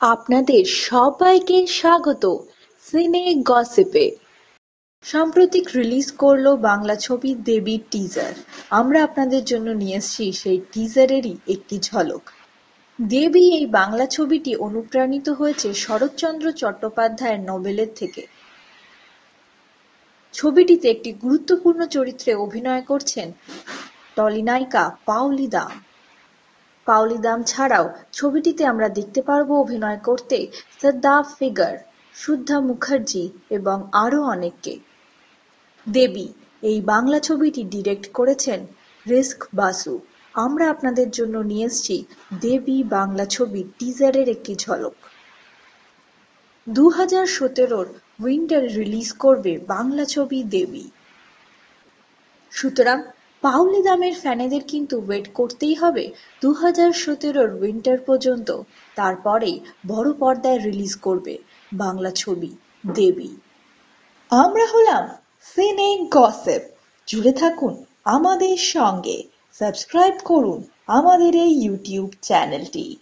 আপনাদের সবাইকে স্বাগত সিনে গসিপে। সাম্প্রতিক রিলিজ করলো বাংলা ছবি দেবীর টিজার। আমরা আপনাদের জন্য নিয়ে এসেছি সেই টিজারেরই একটি ঝলক। দেবী এই বাংলা ছবিটি অনুপ্রাণিত হয়েছে শরৎচন্দ্র চট্টোপাধ্যায়ের নোবেলের থেকে। ছবিটিতে একটি গুরুত্বপূর্ণ চরিত্রে অভিনয় করছেন টলিনায়িকা পাওলি দাম। পাওলি দাম ছাড়াও ছবিটিতে আমরা দেখতে পারবো অভিনয় করতে সাদ্দাফ ফিগার, শুদ্ধা মুখার্জি এবং আরও অনেককে। দেবী এই বাংলা ছবিটি ডিরেক্ট করেছেন রিস্ক বাসু। আমরা আপনাদের জন্য নিয়ে এসেছি দেবী বাংলা ছবির টিজারের একটি ঝলক। 2017 উইন্টার রিলিজ করবে বাংলা ছবি দেবী। সুতরাং পাওলি দামের ফ্যানেদের কিন্তু ওয়েট করতেই হবে 2017 উইন্টার পর্যন্ত। তারপরেই বড় পর্দায় রিলিজ করবে বাংলা ছবি দেবী। আমরা হলাম সিনে গসিপ। জুড়ে থাকুন আমাদের সঙ্গে, সাবস্ক্রাইব করুন আমাদের এই ইউটিউব চ্যানেলটি।